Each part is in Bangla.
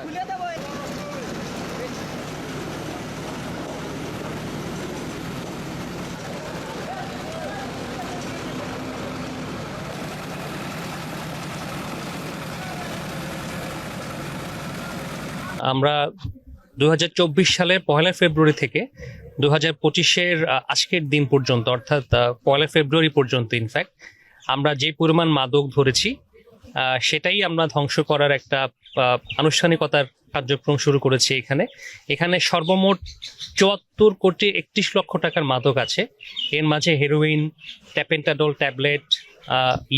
আমরা 2024 সালের 1 ফেব্রুয়ারি থেকে 2025-এর আজকের দিন পর্যন্ত, অর্থাৎ 1 ফেব্রুয়ারি পর্যন্ত ইনফ্যাক্ট আমরা যে পরিমাণ মাদক ধরেছি সেটাই আমরা ধ্বংস করার একটা আনুষ্ঠানিকতার কার্যক্রম শুরু করেছি। এখানে সর্বমোট 74,31,00,000 টাকার মাদক আছে। এর মাঝে হেরোইন, ট্যাপেন্টাডল ট্যাবলেট,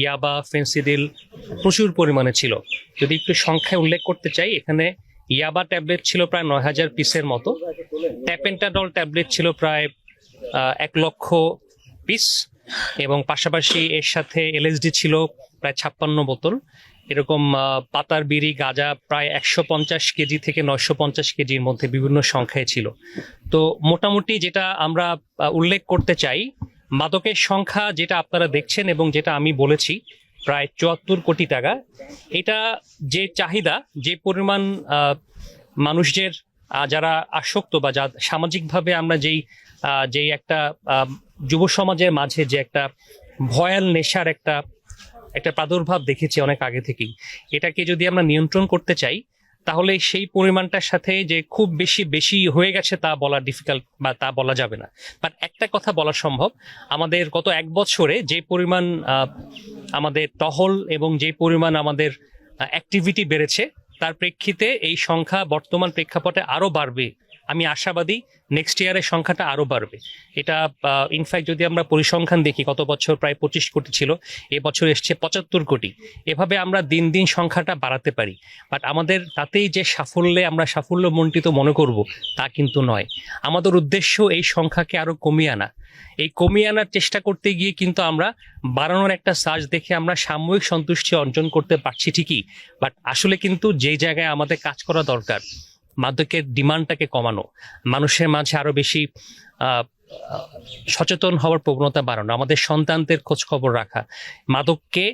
ইয়াবা, ফেন্সিডিল প্রচুর পরিমাণে ছিল। যদি একটু সংখ্যায় উল্লেখ করতে চাই, এখানে ইয়াবা ট্যাবলেট ছিল প্রায় 9,000 পিসের মতো, ট্যাপেন্টাডল ট্যাবলেট ছিল প্রায় 1,00,000 পিস, এবং পাশাপাশি এর সাথে এলএসডি ছিল প্রায় 56 বোতল। এরকম পাতার বিড়ি, গাঁজা প্রায় 150 কেজি থেকে 950 কেজির মধ্যে বিভিন্ন সংখ্যায় ছিল। তো মোটামুটি যেটা আমরা উল্লেখ করতে চাই, মাদকের সংখ্যা যেটা আপনারা দেখছেন এবং যেটা আমি বলেছি প্রায় 74 কোটি টাকা, এটা যে চাহিদা, যে পরিমাণ মানুষদের যারা আসক্ত বা যা সামাজিকভাবে আমরা যেই একটা যুব সমাজের মাঝে যে একটা ভয়াল নেশার একটা প্রাদুর্ভাব দেখেছি অনেক আগে থেকেই, এটাকে যদি আমরা নিয়ন্ত্রণ করতে চাই তাহলে সেই পরিমাণটার সাথে যে খুব বেশি হয়ে গেছে তা বলা ডিফিকাল্ট, বা তা বলা যাবে না। বাট একটা কথা বলা সম্ভব, আমাদের গত 1 বছরে যে পরিমাণ আমাদের টহল এবং যে পরিমাণ আমাদের অ্যাক্টিভিটি বেড়েছে, তার প্রেক্ষিতে এই সংখ্যা বর্তমান প্রেক্ষাপটে আরও বাড়বে। আমি আশাবাদী নেক্সট ইয়ারের সংখ্যাটা আরও বাড়বে। এটা ইনফ্যাক্ট যদি আমরা পরিসংখ্যান দেখি, গত বছর প্রায় 25 কোটি ছিল, এবছর এসছে 75 কোটি। এভাবে আমরা দিন দিন সংখ্যাটা বাড়াতে পারি। বাট আমাদের তাতেই যে আমরা সাফল্যমণ্ডিত মনে করব তা কিন্তু নয়। আমাদের উদ্দেশ্য এই সংখ্যাকে আরও কমিয়ে আনা। এই কমিয়ে আনার চেষ্টা করতে গিয়ে কিন্তু আমরা বাড়ানোর একটা সার্চ দেখে আমরা সাময়িক সন্তুষ্টি অর্জন করতে পারছি ঠিকই, বাট আসলে কিন্তু যে জায়গায় আমাদের কাজ করা দরকার, মাদকের ডিমান্ডটাকে কমানো, মানুষের মাঝে আরো বেশি সচেতন হওয়ার প্রবণতা বাড়ানো, আমাদের সন্তানদের খোঁজ খবর রাখা, মাদককে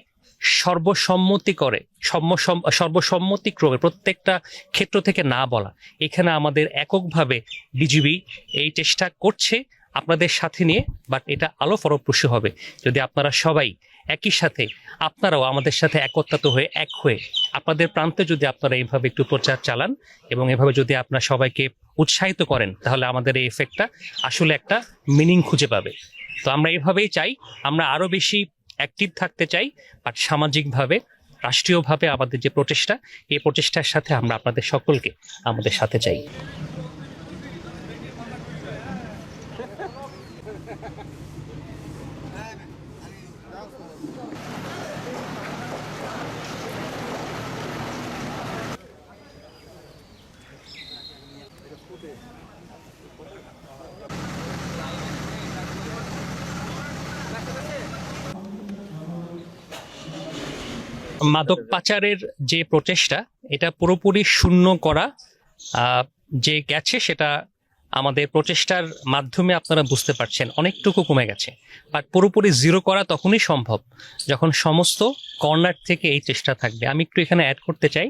সর্বসম্মতিক্রমে প্রত্যেকটা ক্ষেত্র থেকে না বলা, এখানে আমাদের এককভাবে বিজিবি এই চেষ্টা করছে আপনাদের সাথে নিয়ে। বাট এটা আলো ফলপ্রসূ হবে যদি আপনারা সবাই একই সাথে, আপনারাও আমাদের সাথে একত্রিত হয়ে এক হয়ে আপনাদের প্রান্তে যদি আপনারা এইভাবে একটু প্রচার চালান এবং এভাবে যদি আপনারা সবাইকে উৎসাহিত করেন, তাহলে আমাদের এই এফেক্টটা আসলে একটা মিনিং খুঁজে পাবে। তো আমরা এইভাবেই চাই, আমরা আরো বেশি অ্যাক্টিভ থাকতে চাই, বাট সামাজিকভাবে, রাষ্ট্রীয়ভাবে আমাদের যে প্রচেষ্টা, এই প্রচেষ্টার সাথে আমরা আপনাদের সকলকে আমাদের সাথে চাই। মাদক পাচারের যে প্রচেষ্টা, এটা পুরোপুরি শূন্য করা যে গেছে, সেটা আমাদের প্রচেষ্টার মাধ্যমে আপনারা বুঝতে পারছেন অনেকটুকু কমে গেছে। বাট পুরোপুরি জিরো করা তখনই সম্ভব যখন সমস্ত কর্নার থেকে এই চেষ্টা থাকবে। আমি একটু এখানে অ্যাড করতে চাই,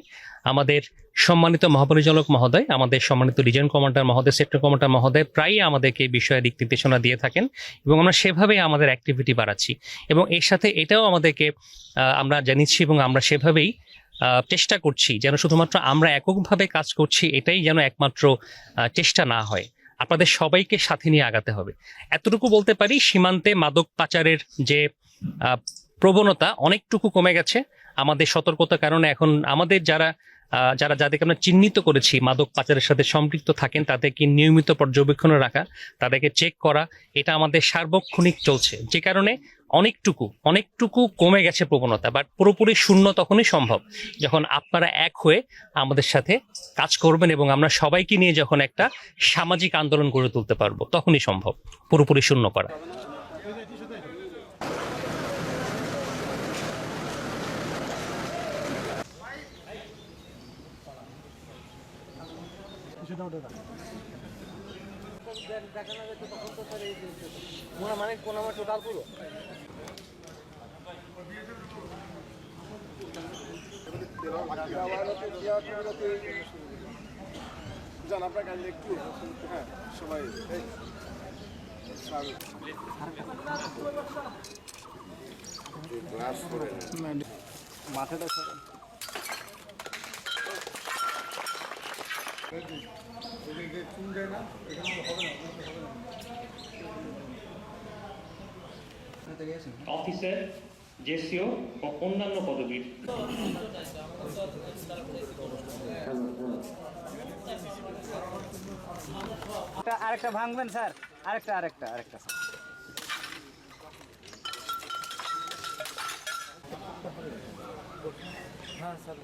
আমাদের সম্মানিত মহাপরিচালক মহোদয়, আমাদের সম্মানিত রিজিয়ন কমান্ডার মহোদয়, সেক্টর কমান্ডার মহোদয় প্রায়ই আমাদেরকে এই বিষয়ে দিক নির্দেশনা দিয়ে থাকেন এবং আমরা সেভাবেই আমাদের অ্যাক্টিভিটি বাড়াচ্ছি। এবং এর সাথে এটাও আমাদেরকে আমরা জানিয়েছি এবং আমরা সেভাবেই চেষ্টা করছি যেন শুধুমাত্র আমরা এককভাবে কাজ করছি এটাই যেন একমাত্র চেষ্টা না হয়, আপনাদের সবাইকে সাথে নিয়ে আগাতে হবে। এতটুকু বলতে পারি, সীমান্তে মাদক পাচারের যে প্রবণতা অনেকটুকু কমে গেছে আমাদের সতর্কতার কারণে। এখন আমাদের যাদেরকে আমরা চিহ্নিত করেছি মাদক পাচারের সাথে সম্পৃক্ত থাকেন, তাদেরকে নিয়মিত পর্যবেক্ষণে রাখা, তাদেরকে চেক করা, এটা আমাদের সার্বক্ষণিক চলছে, যে কারণে অনেকটুকু কমে গেছে প্রবণতা। বাট পুরোপুরি শূন্য তখনই সম্ভব যখন আপনারা এক হয়ে আমাদের সাথে কাজ করবেন এবং আমরা সবাইকে নিয়ে যখন একটা সামাজিক আন্দোলন গড়ে তুলতে পারবো, তখনই সম্ভব পুরোপুরি শূন্য করা। মানে কোন আমার টোটাল পুরো যান আপনার কাছে একটু, হ্যাঁ সবাই এই, স্যার গ্লাস করে মাথাটা স্যার চুন দেয় না, এখানে হবে না, অফিসার, জেসিও ও অন্যান্য পদবীর আরেকটা ভাঙবেন স্যার, আরেকটা স্যার। হ্যাঁ স্যার,